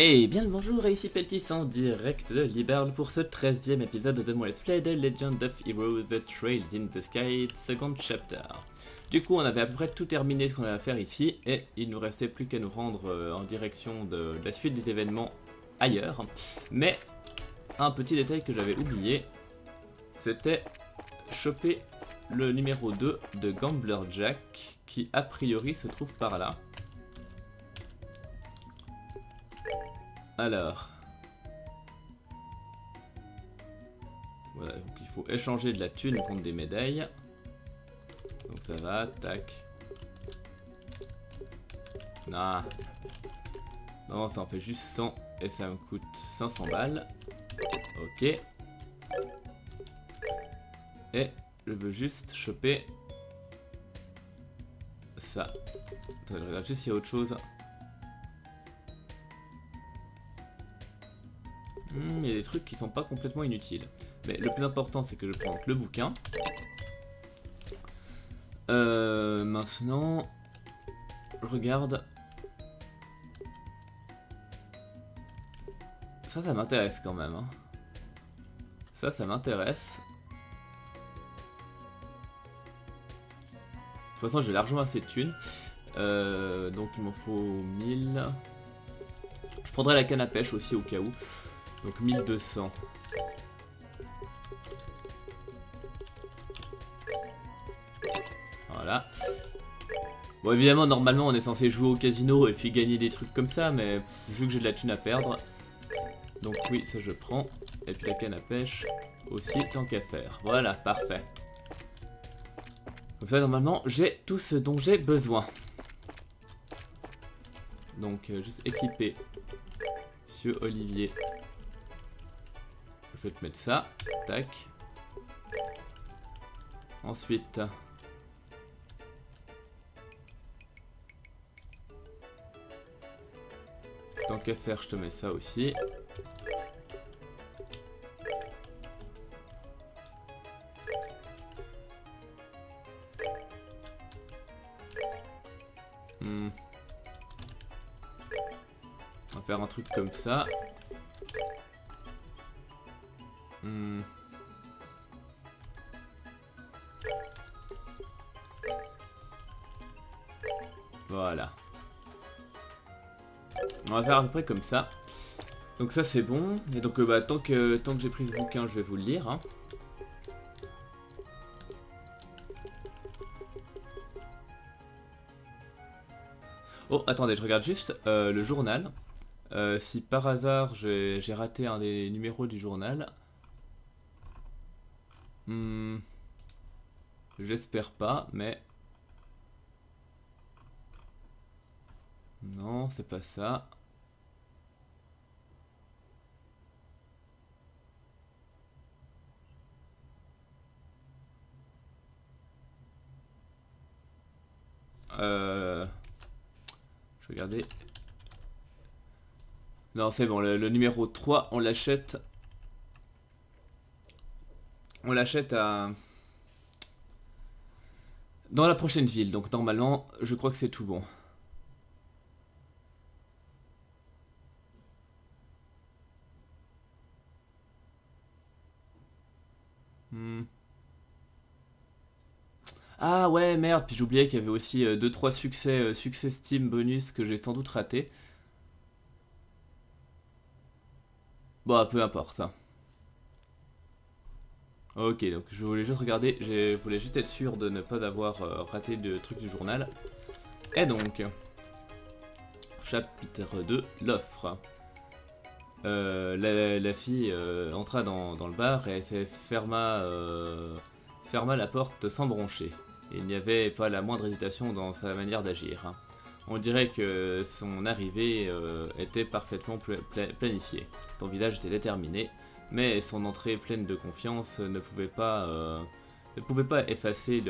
Et bien le bonjour, et ici Peltis en direct de Liberl pour ce 13e épisode de mon let's play de Legend of Heroes The Trails in the Sky, second chapter. Du coup on avait à peu près tout terminé ce qu'on avait à faire ici, et il nous restait plus qu'à nous rendre en direction de la suite des événements ailleurs. Mais un petit détail que j'avais oublié, c'était choper le numéro 2 de Gambler Jack, qui a priori se trouve par là. Alors, voilà, donc il faut échanger de la thune contre des médailles. Donc ça va, tac. Non, non, ça en fait juste 100 et ça me coûte 500 balles. Ok. Et je veux juste choper ça. Attends, je regarde juste s'il y a autre chose. Il y a des trucs qui sont pas complètement inutiles. Mais le plus important c'est que je prends le bouquin. Maintenant, je regarde. Ça m'intéresse quand même. Hein. Ça m'intéresse. De toute façon, j'ai largement assez de thunes. Donc il m'en faut 1000. Je prendrai la canne à pêche aussi au cas où. Donc 1200. Voilà. Bon évidemment normalement on est censé jouer au casino et puis gagner des trucs comme ça, mais vu que j'ai de la thune à perdre. Donc oui, ça je prends. Et puis la canne à pêche aussi, tant qu'à faire. Voilà, parfait. Comme ça normalement j'ai tout ce dont j'ai besoin. Donc juste équiper Monsieur Olivier. Je vais te mettre ça. Tac. Ensuite. Tant qu'à faire, je te mets ça aussi. On va faire un truc comme ça. Voilà. On va faire à peu près comme ça. Donc ça c'est bon. Et donc tant que j'ai pris ce bouquin, je vais vous le lire. Hein. Oh, attendez, je regarde juste le journal. Si par hasard j'ai raté un des numéros du journal. J'espère pas, mais... Non, c'est pas ça. Je vais regarder. Non, c'est bon, le numéro 3, on l'achète. On l'achète à... dans la prochaine ville, donc normalement, je crois que c'est tout bon. Ah ouais, merde, puis j'oubliais qu'il y avait aussi 2-3 succès, succès Steam bonus que j'ai sans doute raté. Bon, peu importe. Hein. Ok, donc je voulais juste regarder, je voulais juste être sûr de ne pas avoir raté de trucs du journal. Et donc, chapitre 2, l'offre. La fille entra dans le bar et ferma la porte sans broncher. Il n'y avait pas la moindre hésitation dans sa manière d'agir. Hein. On dirait que son arrivée était parfaitement planifiée. Son visage était déterminé, mais son entrée pleine de confiance ne pouvait pas effacer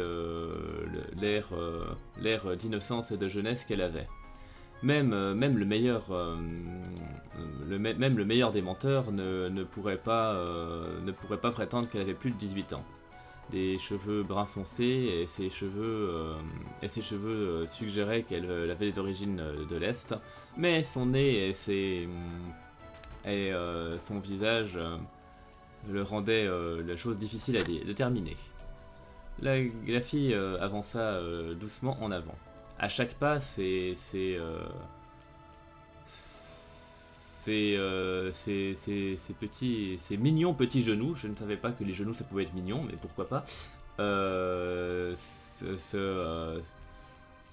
l'air d'innocence et de jeunesse qu'elle avait. Même le meilleur des menteurs ne pourrait pas prétendre qu'elle avait plus de 18 ans. des cheveux brun foncé et ses cheveux suggéraient qu'elle avait des origines de l'Est, mais son nez et son visage le rendaient la chose difficile à déterminer. La fille avança doucement en avant. À chaque pas, ces mignons petits genoux, je ne savais pas que les genoux ça pouvait être mignon, mais pourquoi pas, euh,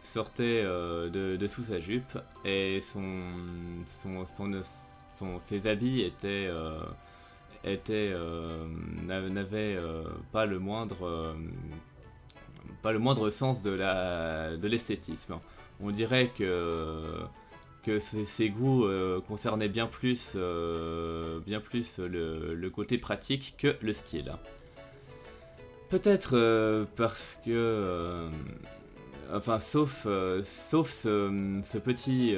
sortait de sous sa jupe et ses habits n'avaient pas le moindre sens de l'esthétisme. On dirait que ses goûts concernaient bien plus le côté pratique que le style. Peut-être parce que... sauf ce petit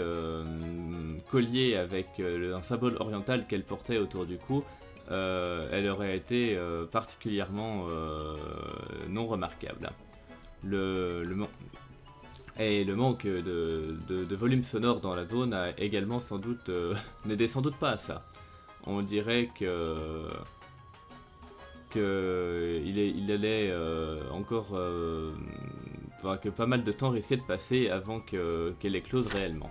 collier avec un symbole oriental qu'elle portait autour du cou, elle aurait été particulièrement non remarquable. Et le manque de volume sonore dans la zone a également sans doute n'aidait sans doute pas à ça. On dirait il allait encore que pas mal de temps risquait de passer avant qu'elle éclose réellement.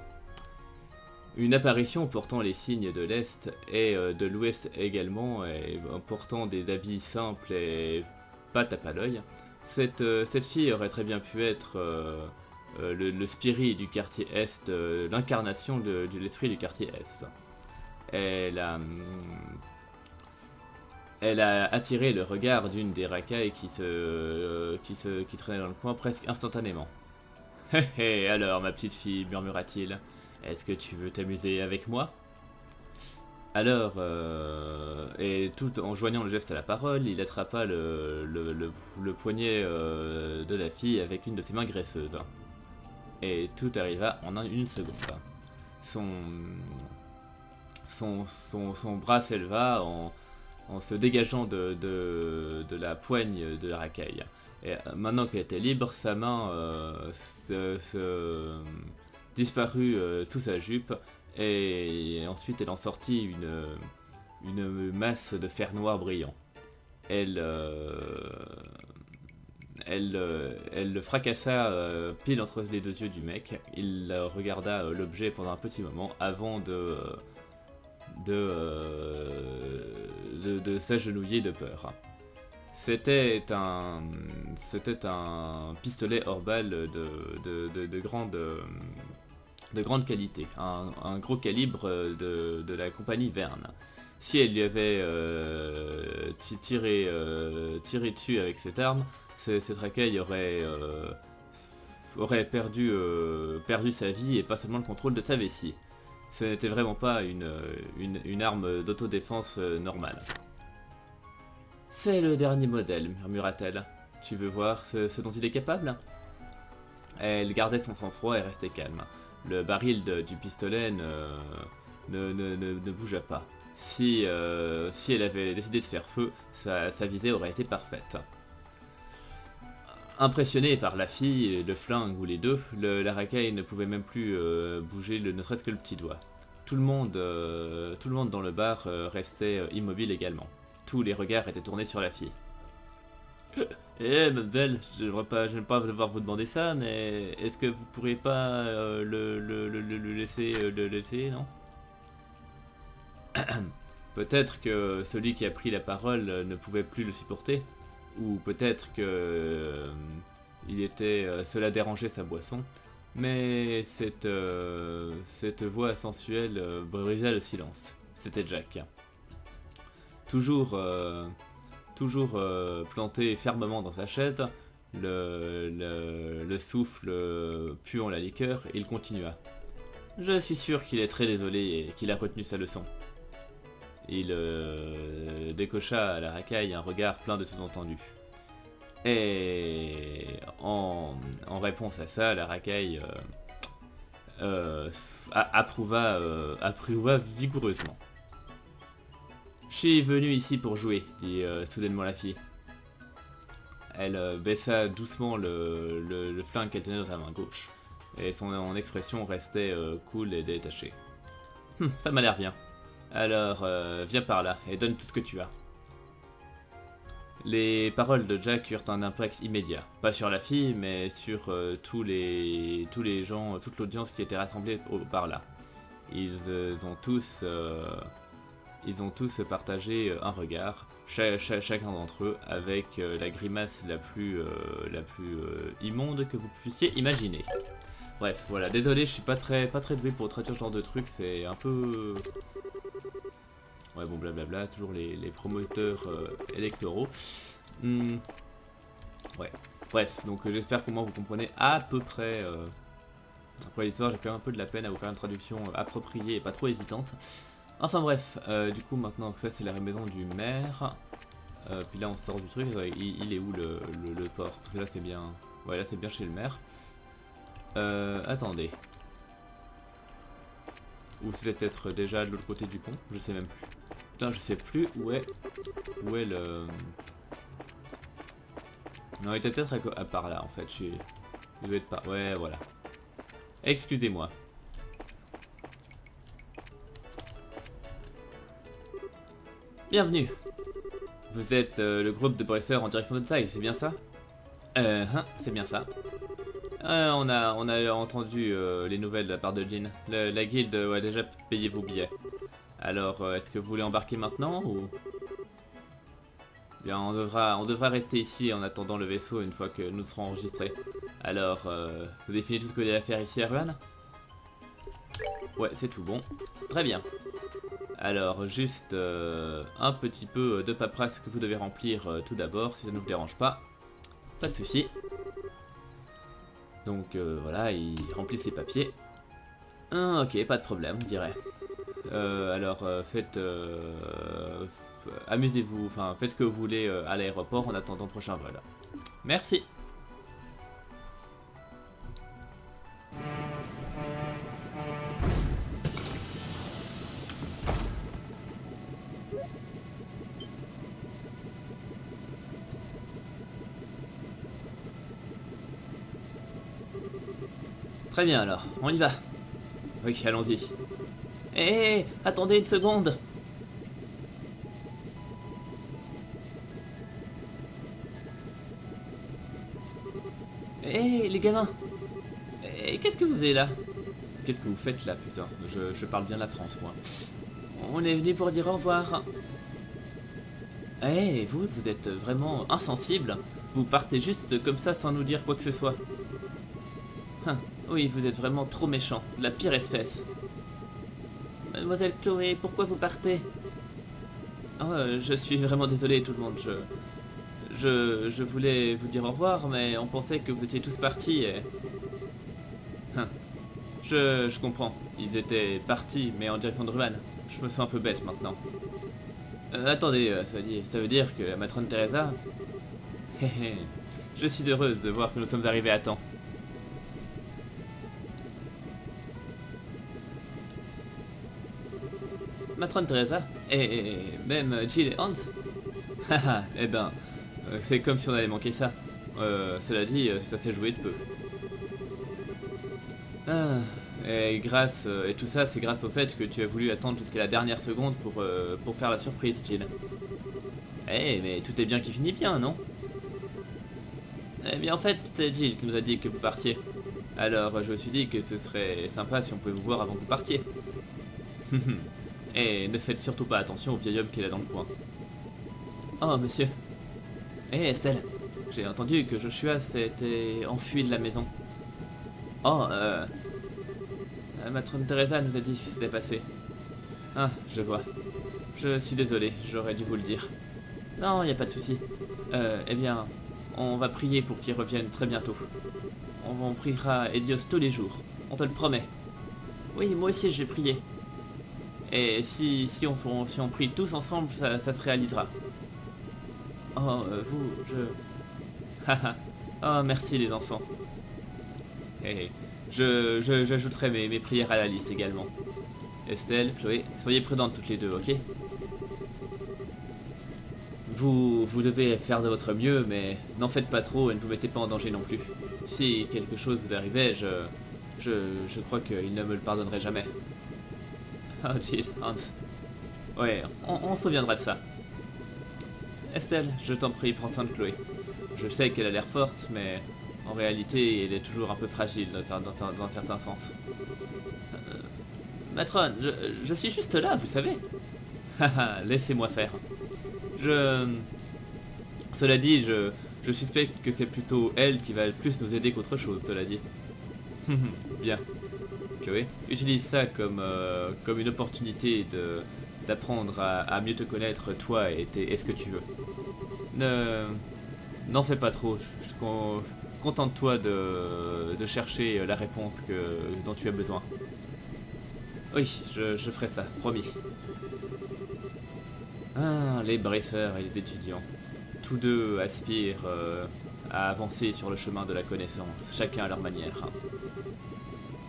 Une apparition portant les signes de l'Est et de l'Ouest également, et portant des habits simples et pas tape à l'œil. Cette fille aurait très bien pu être le spirit du quartier Est, l'incarnation de l'esprit du quartier Est. Elle a attiré le regard d'une des racailles qui traînait dans le coin presque instantanément. Hé hé, alors ma petite fille, murmura-t-il, est-ce que tu veux t'amuser avec moi? Alors, et tout en joignant le geste à la parole, il attrapa le poignet de la fille avec une de ses mains graisseuses. Et tout arriva en une seconde. Son bras s'éleva en se dégageant de la poigne de la racaille. Et maintenant qu'elle était libre, sa main disparut sous sa jupe, et ensuite elle en sortit une masse de fer noir brillant. Elle le fracassa pile entre les deux yeux du mec. Il regarda l'objet pendant un petit moment avant de s'agenouiller de peur. C'était un pistolet hors balle de grande qualité, un gros calibre de la compagnie Verne. Si elle lui avait tiré dessus avec cette arme, cette racaille aurait perdu sa vie et pas seulement le contrôle de sa vessie. Ce n'était vraiment pas une arme d'autodéfense normale. C'est le dernier modèle, murmura-t-elle. Tu veux voir ce dont il est capable? Elle gardait son sang-froid et restait calme. Le baril du pistolet ne bougea pas. Si elle avait décidé de faire feu, sa visée aurait été parfaite. Impressionné par la fille, le flingue ou les deux, la racaille ne pouvait même plus bouger ne serait-ce que le petit doigt. Tout le monde dans le bar restait immobile également. Tous les regards étaient tournés sur la fille. Eh mademoiselle, je n'aime pas devoir vous demander ça, mais est-ce que vous pourriez pas le laisser, non? Peut-être que celui qui a pris la parole ne pouvait plus le supporter, ou peut-être que cela dérangeait sa boisson, mais cette voix sensuelle brisa le silence. C'était Jack. Toujours planté fermement dans sa chaise, le souffle puant la liqueur, il continua. Je suis sûr qu'il est très désolé et qu'il a retenu sa leçon. Il décocha à la racaille un regard plein de sous-entendus. Et en réponse à ça, la racaille approuva vigoureusement. « Je suis venu ici pour jouer, dit soudainement la fille. elle baissa doucement le flingue qu'elle tenait dans sa main gauche. Et son expression restait cool et détachée. Ça m'a l'air bien. Alors, viens par là et donne tout ce que tu as. Les paroles de Jack eurent un impact immédiat. Pas sur la fille, mais sur tous les gens, toute l'audience qui était rassemblée par là. Ils ont tous partagé un regard, chacun d'entre eux, avec la grimace la plus immonde que vous puissiez imaginer. Bref, voilà, désolé, je suis pas très doué pour traduire ce genre de truc, c'est un peu... Ouais, bon, blablabla, toujours les promoteurs électoraux. Ouais, bref, donc j'espère qu'au moins vous comprenez à peu près... Après l'histoire, j'ai quand même un peu de la peine à vous faire une traduction appropriée et pas trop hésitante. Enfin bref, du coup maintenant que ça c'est la maison du maire. Puis là on sort du truc, il est où le port? Parce que là c'est bien... Ouais, là c'est bien chez le maire. Attendez. Ou c'était peut-être déjà de l'autre côté du pont, je sais même plus. Putain, je sais plus où est le... Non, il était peut-être à part là en fait, il doit être pas... Ouais, voilà. Excusez-moi. Bienvenue. Vous êtes le groupe de brasseurs en direction de taille, c'est bien ça? C'est bien ça. On a entendu les nouvelles de la part de Jean. La guilde a déjà payé vos billets. Alors, est-ce que vous voulez embarquer maintenant ou... Bien, on devra rester ici en attendant le vaisseau une fois que nous serons enregistrés. Alors, vous avez fini tout ce que vous avez à faire ici à Ruan? Ouais, c'est tout bon. Très bien. Alors, juste un petit peu de paperasse que vous devez remplir tout d'abord, si ça ne vous dérange pas. Pas de souci. Donc voilà, il remplit ses papiers. Ok, pas de problème, je dirais. Alors, faites... amusez-vous, enfin, faites ce que vous voulez à l'aéroport en attendant le prochain vol. Merci. Très bien alors, on y va. Oui, allons-y. Hé, attendez une seconde. Hé, les gamins. Qu'est-ce que vous faites là? Qu'est-ce que vous faites là, putain? Je parle bien la France, moi. On est venu pour dire au revoir. Vous êtes vraiment insensible. Vous partez juste comme ça sans nous dire quoi que ce soit. Oui, vous êtes vraiment trop méchant, de la pire espèce. Mademoiselle Chloé, pourquoi vous partez? Oh, je suis vraiment désolé tout le monde, je voulais vous dire au revoir, mais on pensait que vous étiez tous partis et... Je comprends, ils étaient partis, mais en direction de Ruan. Je me sens un peu bête maintenant. Attendez, ça veut dire que la matrone Teresa... Je suis heureuse de voir que nous sommes arrivés à temps. Matrone Teresa et même Jill et Hans. Haha, eh ben, c'est comme si on avait manqué ça. Cela dit, ça s'est joué de peu. Et tout ça, c'est grâce au fait que tu as voulu attendre jusqu'à la dernière seconde pour faire la surprise, Jill. Mais tout est bien qui finit bien, non? Eh bien, en fait, c'est Jill qui nous a dit que vous partiez. Alors, je me suis dit que ce serait sympa si on pouvait vous voir avant que vous partiez. Et ne faites surtout pas attention au vieil homme qui est là dans le coin. Oh, monsieur. Estelle, j'ai entendu que Joshua s'était enfui de la maison. Oh, matrone Teresa nous a dit ce qui s'était passé. Ah, je vois. Je suis désolé, j'aurais dû vous le dire. Non, il n'y a pas de souci. Eh bien, on va prier pour qu'il revienne très bientôt. On priera Edios tous les jours, on te le promet. Oui, moi aussi je vais prier. Et si on prie tous ensemble, ça se réalisera. Oh, Haha. Oh, merci les enfants. J'ajouterai mes prières à la liste également. Estelle, Chloé, soyez prudentes toutes les deux, ok? Vous devez faire de votre mieux, mais n'en faites pas trop et ne vous mettez pas en danger non plus. Si quelque chose vous arrivait, je crois qu'il ne me le pardonnerait jamais. Oh, Jill, Hans. Ouais, on se souviendra de ça. Estelle, je t'en prie, prends soin de Chloé. Je sais qu'elle a l'air forte, mais en réalité, elle est toujours un peu fragile dans un certain sens. Matrone, je suis juste là, vous savez. Haha, laissez-moi faire. Cela dit, je suspecte que c'est plutôt elle qui va le plus nous aider qu'autre chose, cela dit. Bien. Chloé, utilise ça comme une opportunité d'apprendre à mieux te connaître, toi et ce que tu veux. N'en fais pas trop. Contente-toi de chercher la réponse dont tu as besoin. Oui, je ferai ça, promis. Ah, les bresseurs et les étudiants. Tous deux aspirent à avancer sur le chemin de la connaissance, chacun à leur manière.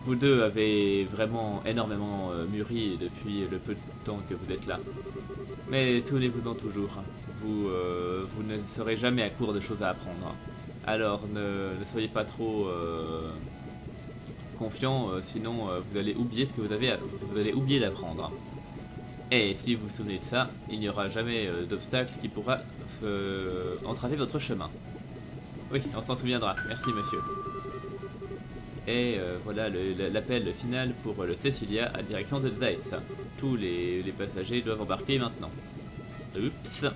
Vous deux avez vraiment énormément mûri depuis le peu de temps que vous êtes là. Mais souvenez-vous-en toujours, vous ne serez jamais à court de choses à apprendre. Alors ne soyez pas trop confiants, sinon vous allez oublier ce que vous allez oublier d'apprendre. Et si vous vous souvenez de ça, il n'y aura jamais d'obstacle qui pourra entraver votre chemin. Oui, on s'en souviendra. Merci monsieur. Et voilà l'appel final pour le Cecilia à direction de Zeiss. Tous les passagers doivent embarquer maintenant. Oups.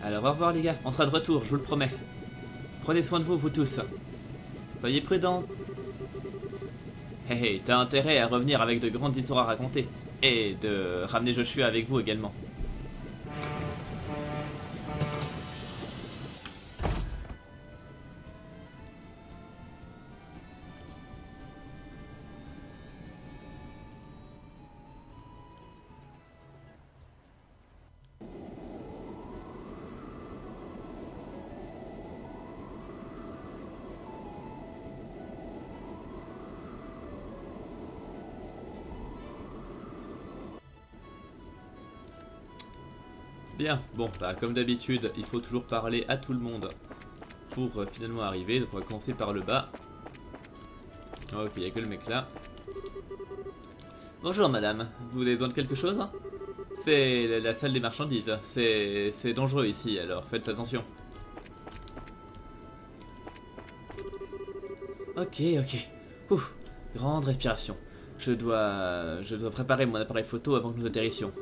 Alors au revoir les gars, on sera de retour, je vous le promets. Prenez soin de vous, vous tous. Soyez prudents. Hé hé, t'as intérêt à revenir avec de grandes histoires à raconter. Et de ramener Joshua avec vous également. Bien, bon, bah comme d'habitude, il faut toujours parler à tout le monde pour finalement arriver. Donc on va commencer par le bas. Ok, il n'y a que le mec là. Bonjour madame, vous avez besoin de quelque chose? C'est la salle des marchandises. C'est dangereux ici, alors faites attention. Ok, ok. Ouh, grande respiration. Je dois préparer mon appareil photo avant que nous atterrissions.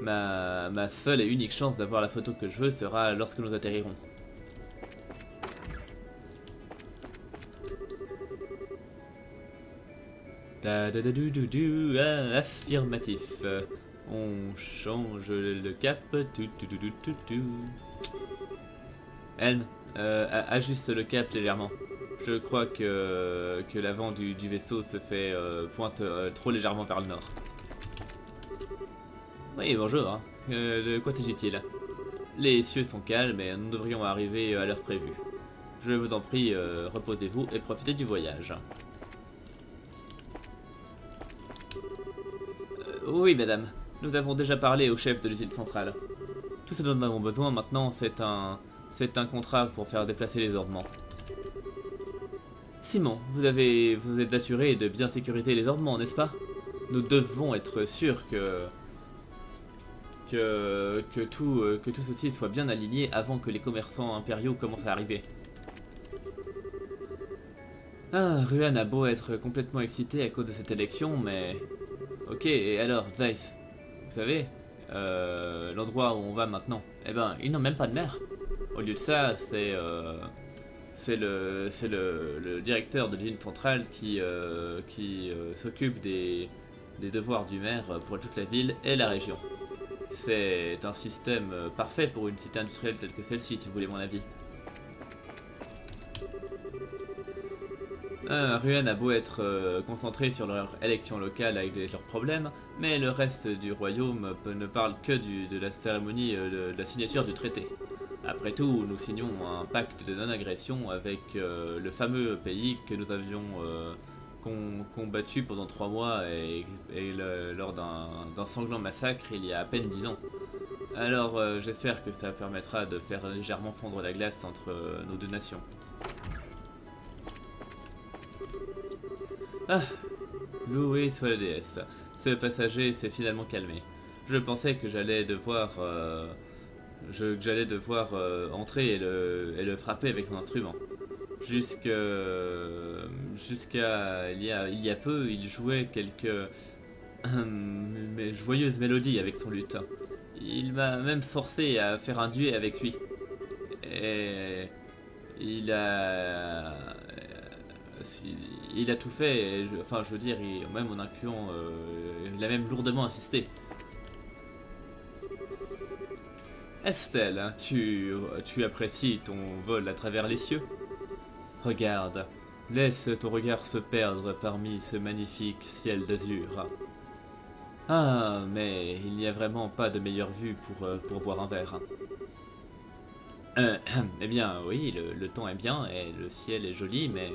Ma seule et unique chance d'avoir la photo que je veux sera lorsque nous atterrirons. Affirmatif. On change le cap. Helm, ajuste le cap légèrement. Je crois que l'avant du vaisseau se fait pointe trop légèrement vers le nord. Oui, bonjour. De quoi s'agit-il? Les cieux sont calmes et nous devrions arriver à l'heure prévue. Je vous en prie, reposez-vous et profitez du voyage. Oui, madame. Nous avons déjà parlé au chef de l'usine centrale. Tout ce dont nous avons besoin maintenant, c'est un contrat pour faire déplacer les ordements. Simon, vous êtes assuré de bien sécuriser les ordements, n'est-ce pas? Nous devons être sûrs que tout ceci soit bien aligné avant que les commerçants impériaux commencent à arriver. Ah, Ruan a beau être complètement excité à cause de cette élection, mais... Ok, et alors, Zeiss, vous savez, l'endroit où on va maintenant, eh ben, ils n'ont même pas de maire. Au lieu de ça, c'est le directeur de l'usine centrale qui s'occupe des devoirs du maire pour toute la ville et la région. C'est un système parfait pour une cité industrielle telle que celle-ci, si vous voulez mon avis. Ruan a beau être concentré sur leur élection locale avec leurs problèmes, mais le reste du royaume ne parle que de la cérémonie de la signature du traité. Après tout, nous signons un pacte de non-agression avec le fameux pays que nous avions combattu pendant 3 mois lors d'un sanglant massacre il y a à peine 10 ans. Alors j'espère que ça permettra de faire légèrement fondre la glace entre nos deux nations. Ah, loué soit la déesse. Ce passager s'est finalement calmé. Je pensais que j'allais devoir entrer et le frapper avec son instrument. Jusqu'à il y a peu, il jouait quelques joyeuses mélodies avec son luth. Il m'a même forcé à faire un duet avec lui. Et il a tout fait, enfin je veux dire, même en incluant, il a même lourdement insisté. Estelle, hein, tu apprécies ton vol à travers les cieux? Regarde, laisse ton regard se perdre parmi ce magnifique ciel d'azur. Ah, mais il n'y a vraiment pas de meilleure vue pour boire un verre. Eh bien, oui, le temps est bien et le ciel est joli, mais...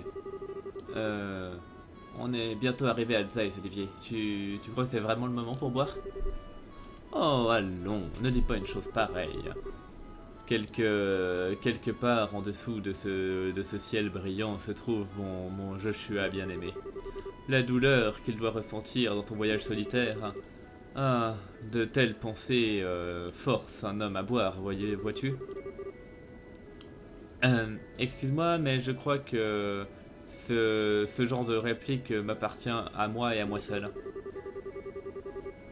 on est bientôt arrivé à Alsace, Olivier. Tu crois que c'est vraiment le moment pour boire? Oh, allons, ne dis pas une chose pareille. Quelque part en dessous de ce ciel brillant se trouve mon Joshua bien-aimé. La douleur qu'il doit ressentir dans son voyage solitaire. Ah, de telles pensées forcent un homme à boire, vois-tu? Excuse-moi, mais je crois que ce genre de réplique m'appartient à moi et à moi seul.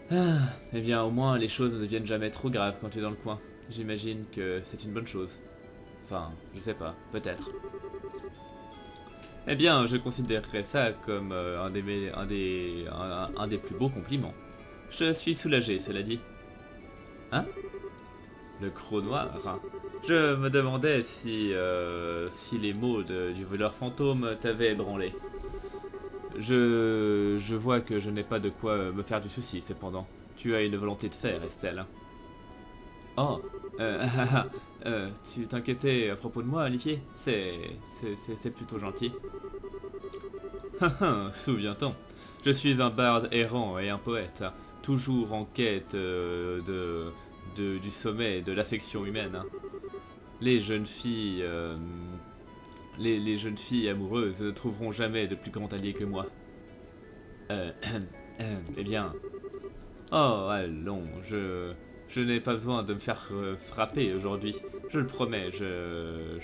Ah, eh bien au moins les choses ne deviennent jamais trop graves quand tu es dans le coin. J'imagine que c'est une bonne chose. Enfin, je sais pas, peut-être. Eh bien, je considérerais ça comme un des plus beaux compliments. Je suis soulagé, cela dit. Hein? Le croc noir? Je me demandais si les mots du voleur fantôme t'avaient ébranlé. Je vois que je n'ai pas de quoi me faire du souci, cependant. Tu as une volonté de faire, Estelle. Oh, tu t'inquiétais à propos de moi, Olivier? C'est plutôt gentil. Souviens-t'en, je suis un barde errant et un poète, toujours en quête du sommet de l'affection humaine. Les jeunes filles... les jeunes filles amoureuses ne trouveront jamais de plus grand allié que moi. Eh bien... Oh, allons, je n'ai pas besoin de me faire frapper aujourd'hui. Je le promets, je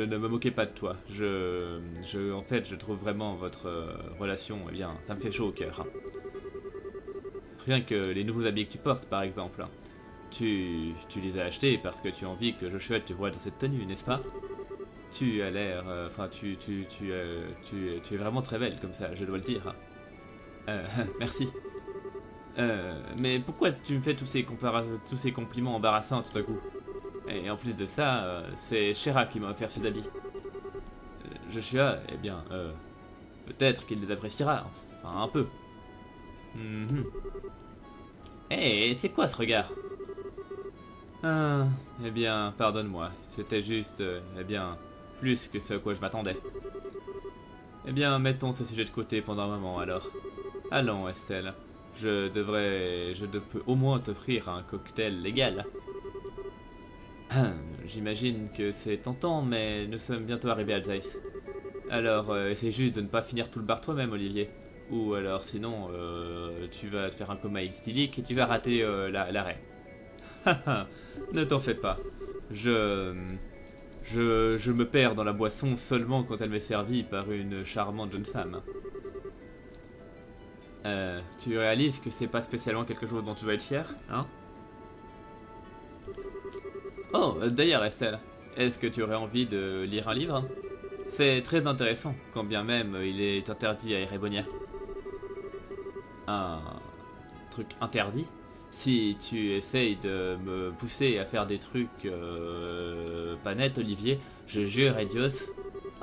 ne me moquais pas de toi. En fait, je trouve vraiment votre relation, eh bien, ça me fait chaud au cœur. Rien que les nouveaux habits que tu portes, par exemple. Tu les as achetés parce que tu as envie que Joshua te voie dans cette tenue, n'est-ce pas? Tu as l'air... Enfin, tu es vraiment très belle comme ça, je dois le dire. Merci. Mais pourquoi tu me fais tous ces compliments embarrassants tout à coup? Et en plus de ça, c'est Shera qui m'a offert ces habits. Joshua, eh bien, peut-être qu'il les appréciera, enfin un peu. Eh, c'est quoi ce regard? Ah, eh bien, pardonne-moi, c'était juste, eh bien, plus que ce à quoi je m'attendais. Eh bien, mettons ce sujet de côté pendant un moment alors. Allons, Estelle, je peux au moins t'offrir un cocktail légal. J'imagine que c'est tentant, mais nous sommes bientôt arrivés à Alsace. Alors, essaye juste de ne pas finir tout le bar toi-même, Olivier. Ou alors, sinon, tu vas te faire un coma éthylique et tu vas rater l'arrêt. Ne t'en fais pas. Je me perds dans la boisson seulement quand elle m'est servie par une charmante jeune femme. Tu réalises que c'est pas spécialement quelque chose dont tu vas être fier, hein? Oh, d'ailleurs Estelle, est-ce que tu aurais envie de lire un livre? C'est très intéressant, quand bien même il est interdit à Erebonia. Un truc interdit? Si tu essayes de me pousser à faire des trucs pas nets, Olivier, je jure, Edios.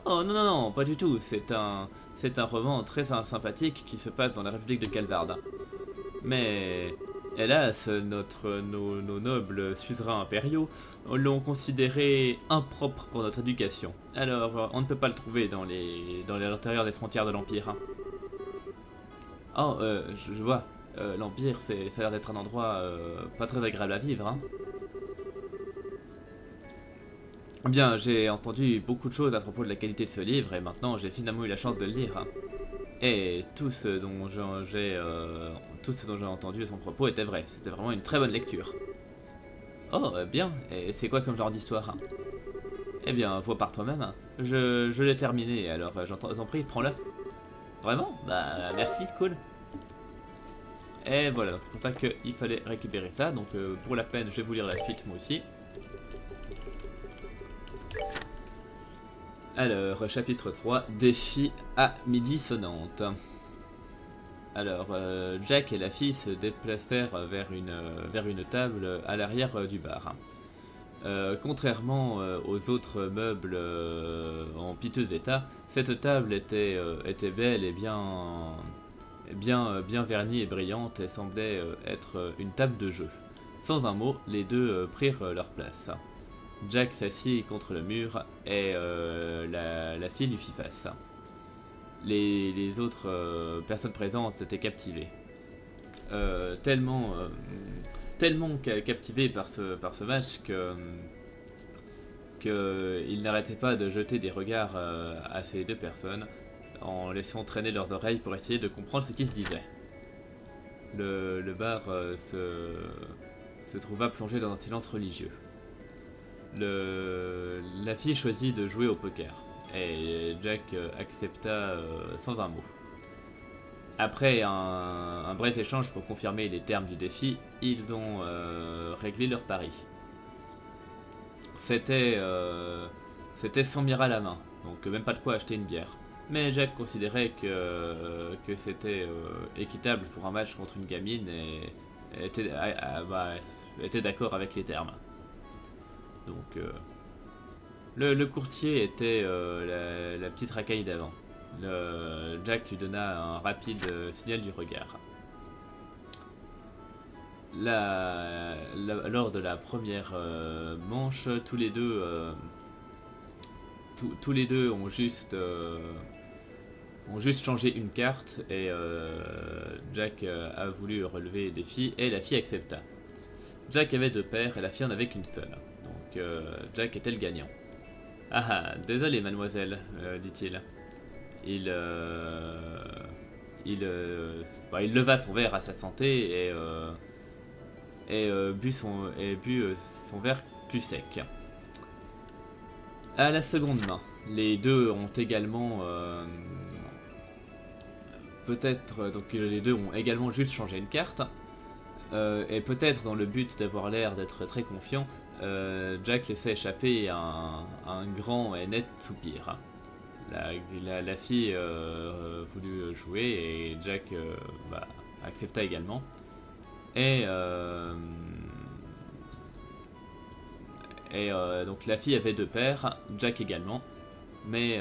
Oh non, non, non, pas du tout, c'est un roman très sympathique qui se passe dans la République de Calvarde. Mais Hélas, nos nobles suzerains impériaux l'ont considéré impropre pour notre éducation. Alors, on ne peut pas le trouver dans l'intérieur des frontières de l'Empire. Hein. Oh, je vois. L'Empire, ça a l'air d'être un endroit pas très agréable à vivre. Hein. Bien, j'ai entendu beaucoup de choses à propos de la qualité de ce livre et maintenant j'ai finalement eu la chance de le lire. Hein. Et tout ce dont j'ai entendu à son propos était vrai. C'était vraiment une très bonne lecture. Oh, bien. Et c'est quoi comme genre d'histoire? Hein? Eh bien, vois par toi-même. Je l'ai terminé, alors j'en prie, prends-le. Vraiment? Bah, merci, cool. Et voilà, c'est pour ça qu'il fallait récupérer ça. Donc, pour la peine, je vais vous lire la suite, moi aussi. Alors, chapitre 3, défi à midi sonnante. Alors, Jack et la fille se déplacèrent vers une table à l'arrière du bar. Contrairement aux autres meubles en piteux état, cette table était belle et bien vernie et brillante et semblait être une table de jeu. Sans un mot, les deux prirent leur place. Jack s'assit contre le mur et la fille lui fit face. Les autres personnes présentes étaient captivées. Tellement captivées par ce match qu'ils n'arrêtaient pas de jeter des regards à ces deux personnes en laissant traîner leurs oreilles pour essayer de comprendre ce qui se disait. Le bar se trouva plongé dans un silence religieux. La fille choisit de jouer au poker et Jack accepta sans un mot. Après un bref échange pour confirmer les termes du défi, ils ont réglé leur pari. C'était 100 miras à la main, donc même pas de quoi acheter une bière. Mais Jack considérait que c'était équitable pour un match contre une gamine et était d'accord avec les termes. Donc le courtier était la petite racaille d'avant. Jack lui donna un rapide signal du regard. Lors de la première manche, tous les deux ont juste changé une carte et Jack a voulu relever le défi et la fille accepta. Jack avait 2 paires et la fille en avait qu'une seule. Donc Jack était le gagnant. Ah ah, désolé mademoiselle, dit-il. Il leva son verre à sa santé et but son verre plus sec. À la seconde main, les deux ont également les deux ont également juste changé une carte. Et peut-être dans le but d'avoir l'air d'être très confiant, Jack laissa échapper un grand et net soupir. La fille voulut jouer et Jack accepta également. Et donc la fille avait 2 paires, Jack également. Mais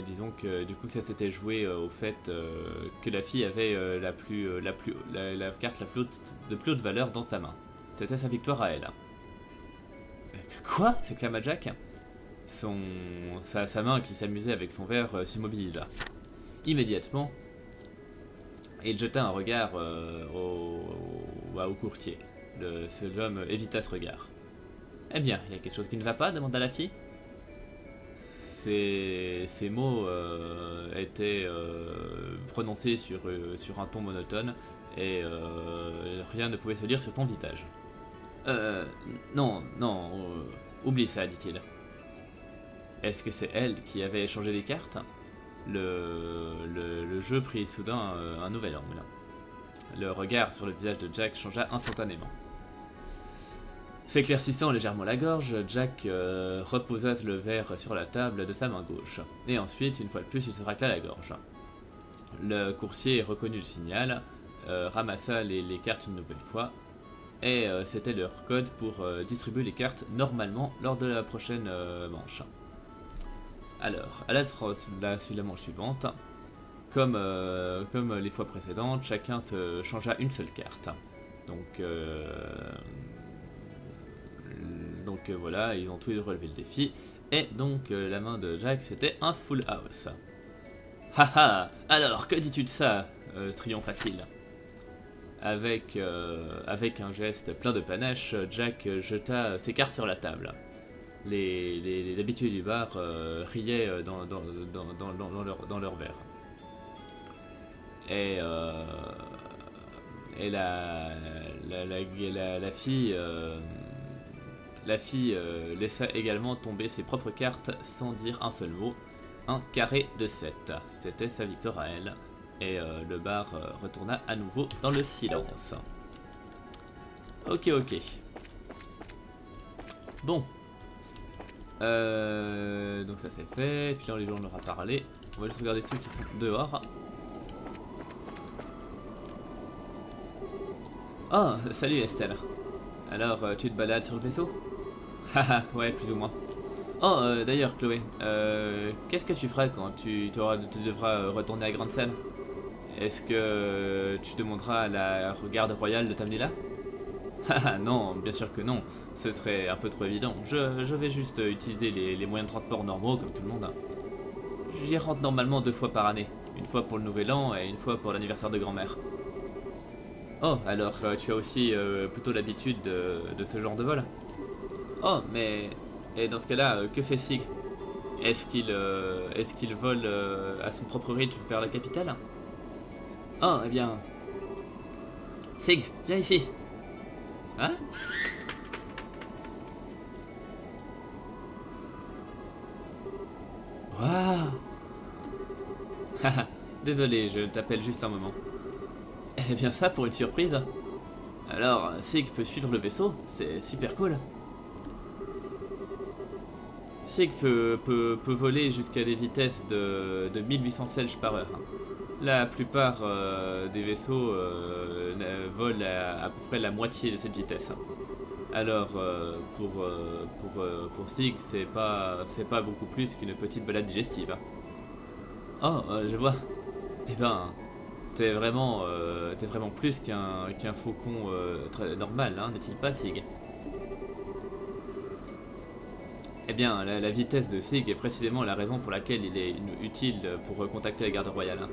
disons que du coup ça s'était joué au fait que la fille avait la carte de plus haute valeur dans sa main. C'était sa victoire à elle. Quoi? S'exclama Jack. Sa main qui s'amusait avec son verre s'immobilisa. Immédiatement, il jeta un regard au courtier. L'homme évita ce regard. Eh bien, il y a quelque chose qui ne va pas? Demanda la fille. Ces mots étaient prononcés sur un ton monotone et rien ne pouvait se lire sur ton visage. Non, oublie ça, dit-il. Est-ce que c'est elle qui avait échangé les cartes? Le jeu prit soudain un nouvel angle. Le regard sur le visage de Jack changea instantanément. S'éclaircissant légèrement la gorge, Jack reposa le verre sur la table de sa main gauche. Et ensuite, une fois de plus, il se racla la gorge. Le coursier reconnut le signal, ramassa les cartes une nouvelle fois, et c'était leur code pour distribuer les cartes normalement lors de la prochaine manche. Alors, à la manche suivante, comme les fois précédentes, chacun se changea une seule carte. Donc voilà, ils ont tous les deux relevé le défi. Et donc la main de Jack, c'était un full house. Haha, alors que dis-tu de ça triompha-t-il. Avec un geste plein de panache, Jack jeta ses cartes sur la table. Les habitués du bar riaient dans leur verre. Et la fille laissa également tomber ses propres cartes sans dire un seul mot. Un carré de 7. C'était sa victoire à elle. Et le bar retourna à nouveau dans le silence. Ok. Bon. Donc ça c'est fait. Puis là les gens on leur a parlé. On va juste regarder ceux qui sont dehors. Oh, salut Estelle. Alors, tu te balades sur le vaisseau? Haha, ouais, plus ou moins. Oh, d'ailleurs, Chloé, qu'est-ce que tu feras quand tu devras retourner à Grande Salle? Est-ce que tu demanderas à la garde royale de t'amener là? Haha, non, bien sûr que non. Ce serait un peu trop évident. Je vais juste utiliser les moyens de transport normaux, comme tout le monde. J'y rentre normalement 2 fois par année. Une fois pour le nouvel an et une fois pour l'anniversaire de grand-mère. Oh, alors tu as aussi plutôt l'habitude de ce genre de vol? Oh, mais... Et dans ce cas-là, que fait Sig? Est-ce qu'il vole à son propre rythme vers la capitale? Oh, eh bien... Sig, viens ici. Hein? Waouh. Haha, désolé, je t'appelle juste un moment. Eh bien ça pour une surprise. Alors, Sig peut suivre le vaisseau, c'est super cool. Sig peut voler jusqu'à des vitesses de 1800 selges par heure. La plupart des vaisseaux volent à peu près la moitié de cette vitesse. Alors pour Sig, c'est pas beaucoup plus qu'une petite balade digestive. Oh, je vois. Eh ben, t'es vraiment plus qu'un faucon très normal, hein, n'est-il pas, Sig? Eh bien, la vitesse de Sig est précisément la raison pour laquelle il est utile pour contacter la garde royale. Hein.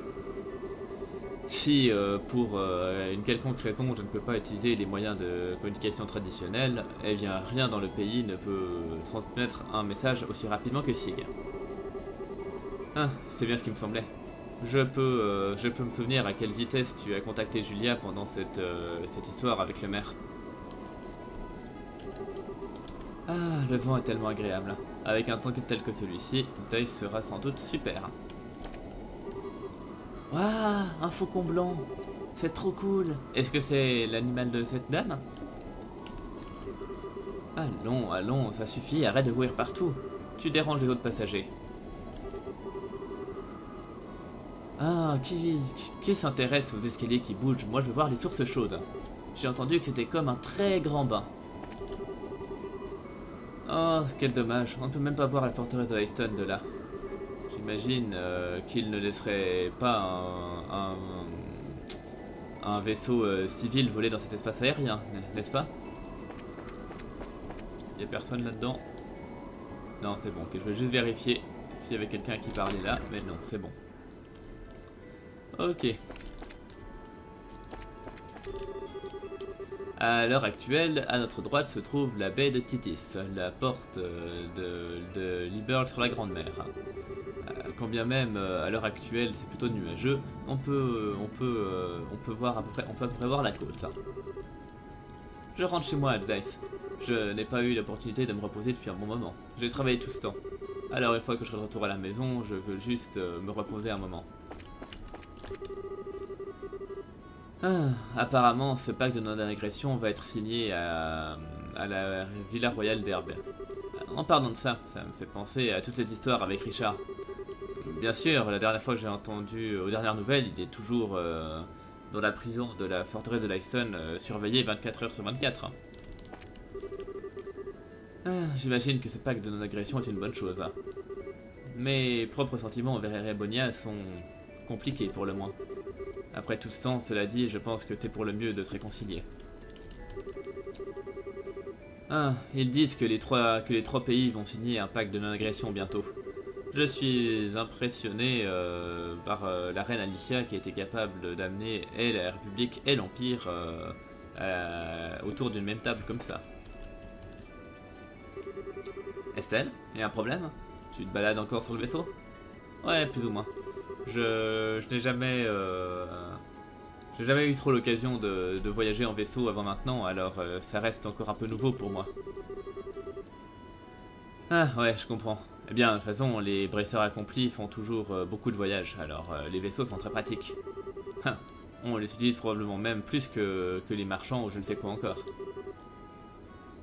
Si pour une quelconque raison je ne peux pas utiliser les moyens de communication traditionnels, eh bien rien dans le pays ne peut transmettre un message aussi rapidement que Sig. Ah, c'est bien ce qui me semblait. Je peux me souvenir à quelle vitesse tu as contacté Julia pendant cette histoire avec le maire. Ah, le vent est tellement agréable. Avec un temps tel que celui-ci, le deuil sera sans doute super. Waouh, un faucon blanc. C'est trop cool. Est-ce que c'est l'animal de cette dame? Allons, ça suffit, arrête de courir partout. Tu déranges les autres passagers. Ah, qui s'intéresse aux escaliers qui bougent? Moi je veux voir les sources chaudes. J'ai entendu que c'était comme un très grand bain. Oh, quel dommage, on ne peut même pas voir la forteresse de Hyston de là. J'imagine qu'il ne laisserait pas un vaisseau civil voler dans cet espace aérien, n'est-ce pas? Il n'y a personne là-dedans? Non, c'est bon, ok, je vais juste vérifier s'il y avait quelqu'un qui parlait là, mais non, c'est bon. Ok. À l'heure actuelle, à notre droite se trouve la baie de Titis, la porte de Liberl sur la Grande Mer. Quand bien même à l'heure actuelle c'est plutôt nuageux, on peut voir à peu près voir la côte. Je rentre chez moi, Advice. Je n'ai pas eu l'opportunité de me reposer depuis un bon moment. J'ai travaillé tout ce temps. Alors une fois que je serai de retour à la maison, je veux juste me reposer un moment. Ah, apparemment, ce pacte de non-agression va être signé à la Villa Royale d'Herbe. En parlant de ça, ça me fait penser à toute cette histoire avec Richard. Bien sûr, la dernière fois que j'ai entendu aux dernières nouvelles, il est toujours dans la prison de la forteresse de Lyston, surveillé 24 heures sur 24. Hein. Ah, j'imagine que ce pacte de non-agression est une bonne chose. Hein. Mes propres sentiments envers Erebonia sont compliqué pour le moins. Après tout ce temps, cela dit, je pense que c'est pour le mieux de se réconcilier. Ah, ils disent que les trois pays vont signer un pacte de non-agression bientôt. Je suis impressionné par la reine Alicia qui a été capable d'amener et la République et l'Empire autour d'une même table comme ça. Estelle, il y a un problème? Tu te balades encore sur le vaisseau? Ouais, plus ou moins. Je n'ai jamais... J'ai jamais eu trop l'occasion de voyager en vaisseau avant maintenant, alors ça reste encore un peu nouveau pour moi. Ah ouais, je comprends. Eh bien, de toute façon, les braceurs accomplis font toujours beaucoup de voyages, alors les vaisseaux sont très pratiques. Ah, on les utilise probablement même plus que les marchands ou je ne sais quoi encore.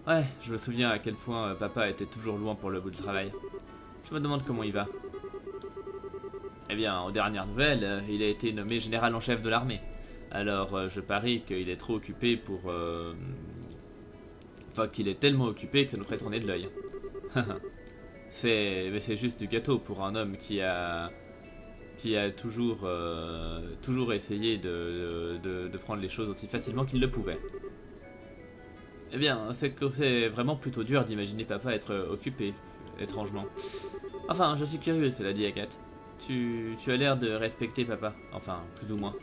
Ouais, je me souviens à quel point papa était toujours loin pour le bout du travail. Je me demande comment il va. Eh bien, aux dernières nouvelles, il a été nommé général en chef de l'armée. Alors je parie qu'il est trop occupé pour... Enfin, qu'il est tellement occupé que ça nous ferait tourner de l'œil. Mais c'est juste du gâteau pour un homme qui a toujours essayé de prendre les choses aussi facilement qu'il le pouvait. Eh bien, c'est vraiment plutôt dur d'imaginer papa être occupé, étrangement. Enfin, je suis curieux, cela dit Agathe. Tu as l'air de respecter papa, enfin, plus ou moins.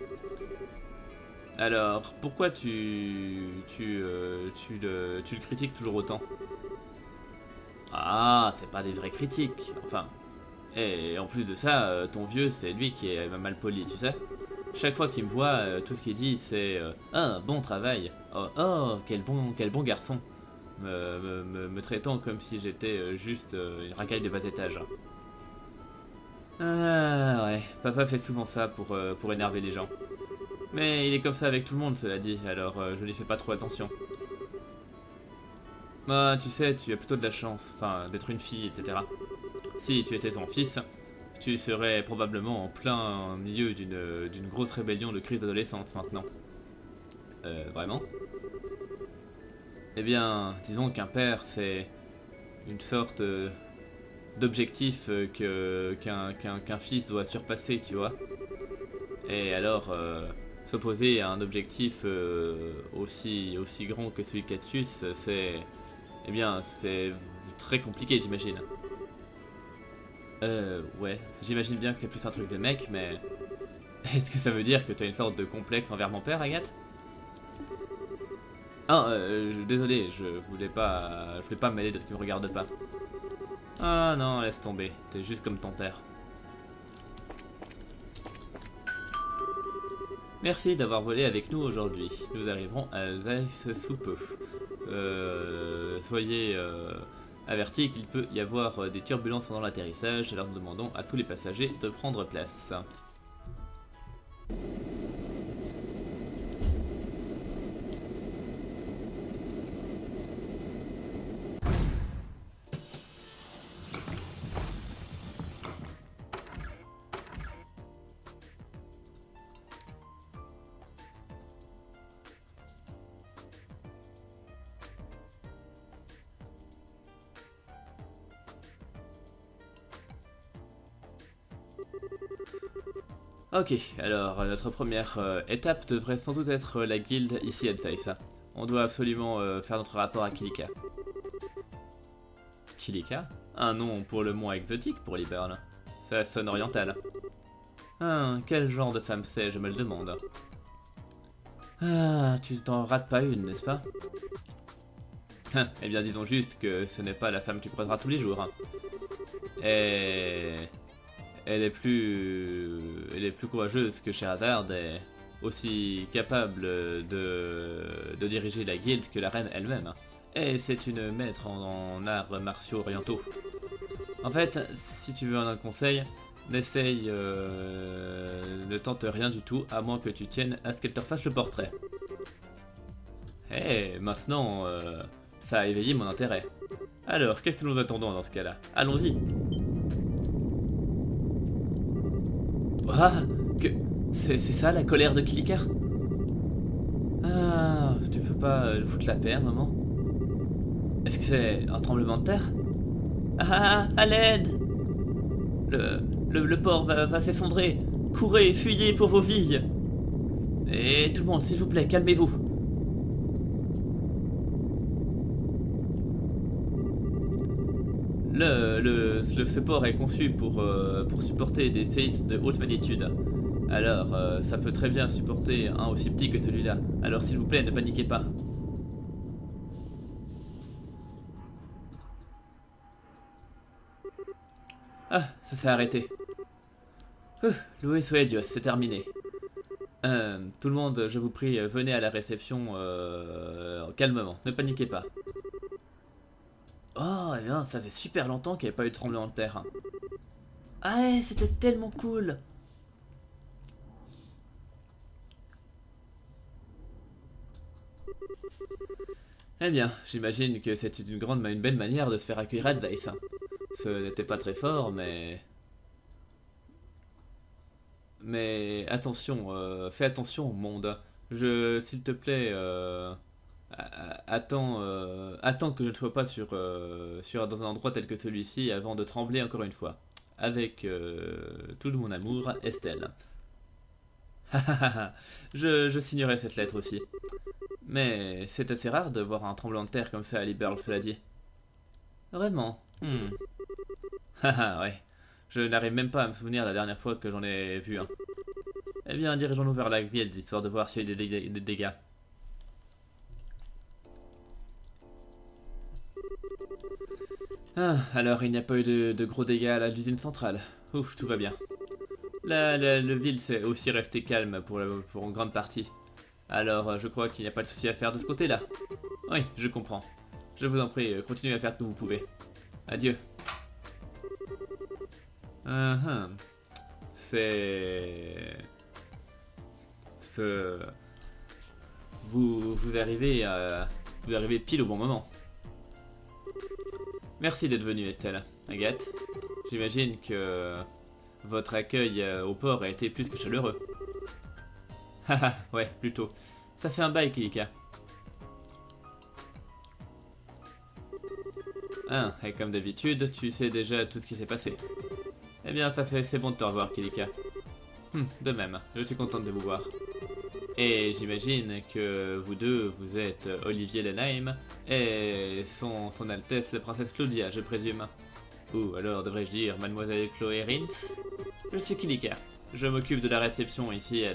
Alors, pourquoi tu le critiques toujours autant? Ah, c'est pas des vraies critiques, enfin. Et en plus de ça, ton vieux, c'est lui qui est mal poli, tu sais. Chaque fois qu'il me voit, tout ce qu'il dit, c'est ah, bon travail. Oh, oh, quel bon garçon. Me traitant comme si j'étais juste une racaille de bas étage. Ah ouais, papa fait souvent ça pour énerver les gens. Mais il est comme ça avec tout le monde, cela dit, alors je n'y fais pas trop attention. Bah, tu sais, tu as plutôt de la chance, enfin, d'être une fille, etc. Si tu étais son fils, tu serais probablement en plein milieu d'une grosse rébellion de crise d'adolescence maintenant. Vraiment? Eh bien, disons qu'un père, c'est une sorte d'objectif qu'un fils doit surpasser, tu vois. Et alors, s'opposer à un objectif aussi grand que celui de Cassius, c'est... Eh bien, c'est très compliqué, j'imagine. Ouais, j'imagine bien que c'est plus un truc de mec, mais... Est-ce que ça veut dire que tu as une sorte de complexe envers mon père, Agathe? Ah, désolé, je voulais pas me mêler de ce qui me regarde pas. Ah non, laisse tomber, t'es juste comme ton père. Merci d'avoir volé avec nous aujourd'hui. Nous arriverons à Alsace sous peu. Soyez avertis qu'il peut y avoir des turbulences pendant l'atterrissage, alors nous demandons à tous les passagers de prendre place. Ok, alors notre première étape devrait sans doute être la guilde ici à Taïsa. On doit absolument faire notre rapport à Kilika. Kilika? Un nom pour le moins exotique pour Liberl. Ça sonne oriental. Ah, quel genre de femme c'est, je me le demande. Ah, tu t'en rates pas une, n'est-ce pas? Eh bien disons juste que ce n'est pas la femme que tu croiseras tous les jours. Et... Elle est plus courageuse que Sherazade et aussi capable de diriger la guilde que la reine elle-même. Et c'est une maître en arts martiaux orientaux. En fait, si tu veux un conseil, n'essaye, ne tente rien du tout à moins que tu tiennes à ce qu'elle te refasse le portrait. Eh, maintenant, ça a éveillé mon intérêt. Alors, qu'est-ce que nous attendons dans ce cas-là? Allons-y. Ah, que... C'est ça la colère de Kilika? Ah, tu peux pas le foutre la paix, maman? Est-ce que c'est un tremblement de terre? Ah, à l'aide! Le port va s'effondrer! Courez, fuyez pour vos vies. Et tout le monde, s'il vous plaît, calmez-vous. Ce port est conçu pour supporter des séismes de haute magnitude. Alors, ça peut très bien supporter un aussi petit que celui-là. Alors s'il vous plaît, ne paniquez pas. Ah, ça s'est arrêté. Loué soit Dieu, c'est terminé. Tout le monde, je vous prie, venez à la réception calmement, ne paniquez pas. Oh, eh bien, ça fait super longtemps qu'il n'y avait pas eu de tremblement de terre. Ah ouais, c'était tellement cool. Eh bien, j'imagine que c'est une belle manière de se faire accueillir à Zeiss. Ce n'était pas très fort, mais... Mais attention, fais attention au monde. S'il te plaît, attends que je ne sois pas dans un endroit tel que celui-ci avant de trembler encore une fois. Avec tout mon amour, Estelle. je signerai cette lettre aussi. Mais c'est assez rare de voir un tremblement de terre comme ça à Liberl, cela dit. Vraiment. Haha, ouais. Je n'arrive même pas à me souvenir la dernière fois que j'en ai vu un. Eh bien, dirigeons-nous vers la guilde, histoire de voir s'il y a eu des dégâts. Ah, alors il n'y a pas eu de gros dégâts à l'usine centrale. Ouf, tout va bien. Le ville s'est aussi resté calme pour une grande partie. Alors, je crois qu'il n'y a pas de souci à faire de ce côté-là. Oui, je comprends. Je vous en prie, continuez à faire ce que vous pouvez. Adieu. C'est... Vous arrivez pile au bon moment. Merci d'être venu, Estelle. Agathe, j'imagine que votre accueil au port a été plus que chaleureux. Haha, ouais, plutôt. Ça fait un bail, Kilika. Ah, et comme d'habitude, tu sais déjà tout ce qui s'est passé. Eh bien, c'est bon de te revoir, Kilika. De même, je suis contente de vous voir. Et j'imagine que vous deux, vous êtes Olivier Lenheim et son Altesse la princesse Claudia, je présume. Ou alors devrais-je dire Mademoiselle Chloé Rintz. Je suis Kilika. Je m'occupe de la réception ici à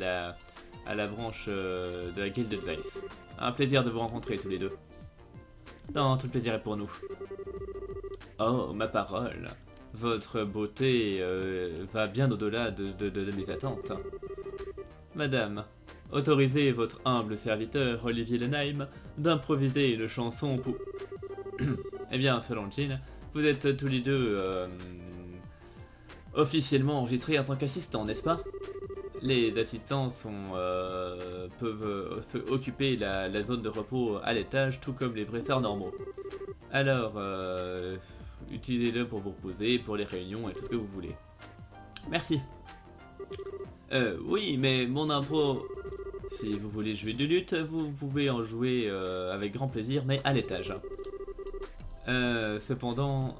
la branche de la guilde de Zeiss. Un plaisir de vous rencontrer tous les deux. Non, tout le plaisir est pour nous. Oh, ma parole. Votre beauté va bien au-delà de mes attentes. Madame, autorisez votre humble serviteur, Olivier Lenheim, d'improviser une chanson pour... Eh bien, selon Jean, vous êtes tous les deux officiellement enregistrés en tant qu'assistants, n'est-ce pas? Les assistants peuvent occuper la zone de repos à l'étage, tout comme les brasseurs normaux. Alors, utilisez-le pour vous reposer, pour les réunions et tout ce que vous voulez. Merci. Oui, mais mon impro... Si vous voulez jouer du luth, vous pouvez en jouer avec grand plaisir, mais à l'étage. Cependant,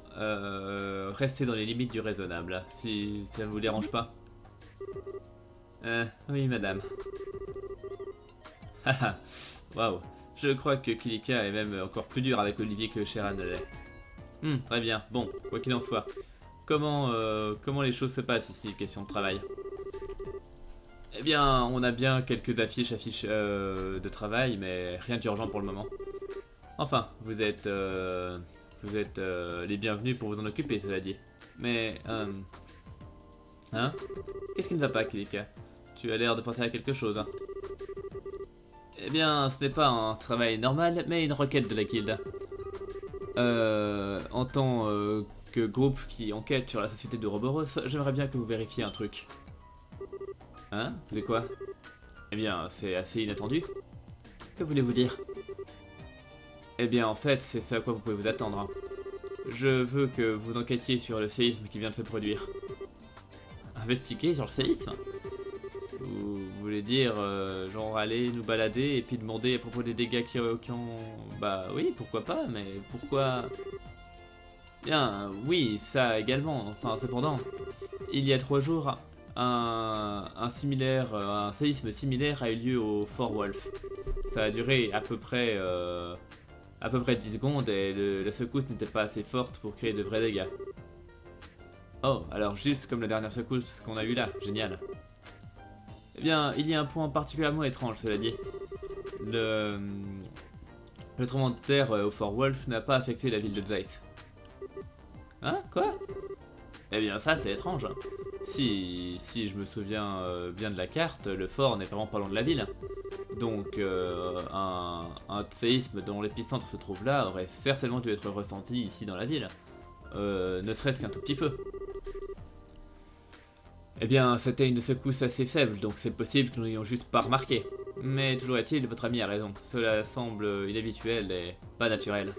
restez dans les limites du raisonnable, si ça ne vous dérange pas. Oui, madame. Haha, waouh. Je crois que Kilika est même encore plus dur avec Olivier que Sheran ne l'est. Très bien. Bon, quoi qu'il en soit. Comment les choses se passent ici, question de travail? Eh bien, on a bien quelques affiches de travail, mais rien d'urgent pour le moment. Enfin, vous êtes les bienvenus pour vous en occuper, cela dit. Mais, hein? Qu'est-ce qui ne va pas, Kilika? Tu as l'air de penser à quelque chose, hein? Eh bien, ce n'est pas un travail normal, mais une requête de la guilde. En tant que groupe qui enquête sur la société de Roboros, j'aimerais bien que vous vérifiez un truc. Hein? Vous voulez quoi? Eh bien, c'est assez inattendu. Que voulez-vous dire? Eh bien, en fait, c'est ce à quoi vous pouvez vous attendre. Hein. Je veux que vous enquêtiez sur le séisme qui vient de se produire. Investiguer sur le séisme? Vous voulez dire, genre aller nous balader et puis demander à propos des dégâts qui ont... Bah oui, pourquoi pas, mais pourquoi... Bien, oui, ça également, enfin cependant, il y a 3 jours, un séisme similaire a eu lieu au Fort Wolf. Ça a duré à peu près 10 secondes et la secousse n'était pas assez forte pour créer de vrais dégâts. Oh, alors juste comme la dernière secousse qu'on a eue là, génial. Eh bien, il y a un point particulièrement étrange, cela dit. Le tremblement de terre au Fort Wolf n'a pas affecté la ville de Zeiss. Hein? Quoi? Eh bien ça c'est étrange. Si je me souviens bien de la carte, le fort n'est vraiment pas loin de la ville. Donc un séisme dont l'épicentre se trouve là aurait certainement dû être ressenti ici dans la ville. Ne serait-ce qu'un tout petit peu. Eh bien, c'était une secousse assez faible, donc c'est possible que nous n'ayons juste pas remarqué. Mais toujours est-il, votre ami a raison. Cela semble inhabituel et pas naturel.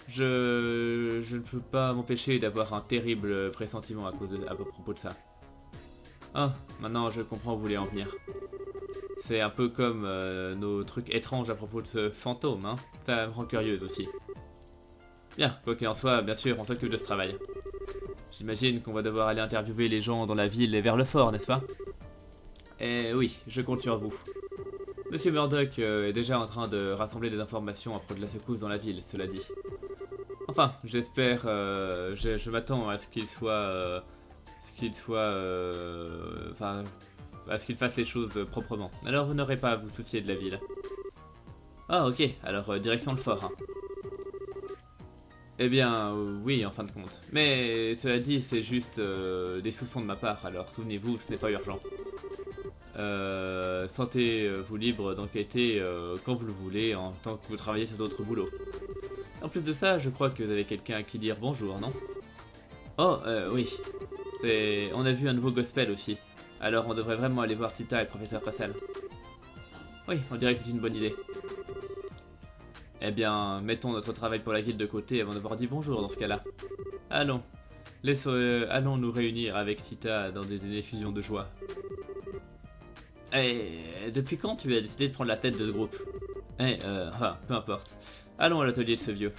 Je ne peux pas m'empêcher d'avoir un terrible pressentiment à propos de ça. Ah, maintenant je comprends où vous voulez en venir. C'est un peu comme nos trucs étranges à propos de ce fantôme, hein. Ça me rend curieuse aussi. Bien, quoi qu'il en soit, bien sûr, on s'occupe de ce travail. J'imagine qu'on va devoir aller interviewer les gens dans la ville et vers le fort, n'est-ce pas? Eh oui, je compte sur vous. Monsieur Murdoch est déjà en train de rassembler des informations à propos de la secousse dans la ville, cela dit. Enfin, j'espère, je m'attends à ce qu'il soit, enfin, à ce qu'il fasse les choses proprement. Alors vous n'aurez pas à vous soucier de la ville. Ah ok, alors direction le fort. Hein. Eh bien, oui, en fin de compte. Mais cela dit, c'est juste des soupçons de ma part, alors souvenez-vous, ce n'est pas urgent. Sentez-vous libre d'enquêter quand vous le voulez, en tant que vous travaillez sur d'autres boulots. En plus de ça, je crois que vous avez quelqu'un à qui dire bonjour, non? Oh, oui. On a vu un nouveau gospel aussi. Alors on devrait vraiment aller voir Tita et le professeur Cassel. Oui, on dirait que c'est une bonne idée. Eh bien, mettons notre travail pour la guilde de côté avant d'avoir dit bonjour dans ce cas-là. Allons. Allons nous réunir avec Tita dans des effusions de joie. Eh, depuis quand tu as décidé de prendre la tête de ce groupe? Peu importe. Allons à l'atelier de ce vieux.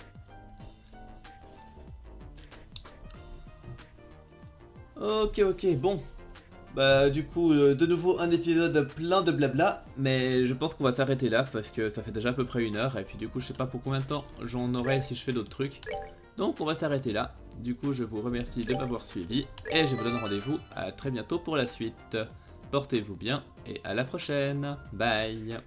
Ok, bon. Bah du coup, de nouveau un épisode plein de blabla, mais je pense qu'on va s'arrêter là parce que ça fait déjà à peu près 1 heure et puis du coup je sais pas pour combien de temps j'en aurai si je fais d'autres trucs. Donc on va s'arrêter là. Du coup je vous remercie de m'avoir suivi et je vous donne rendez-vous à très bientôt pour la suite. Portez-vous bien et à la prochaine. Bye.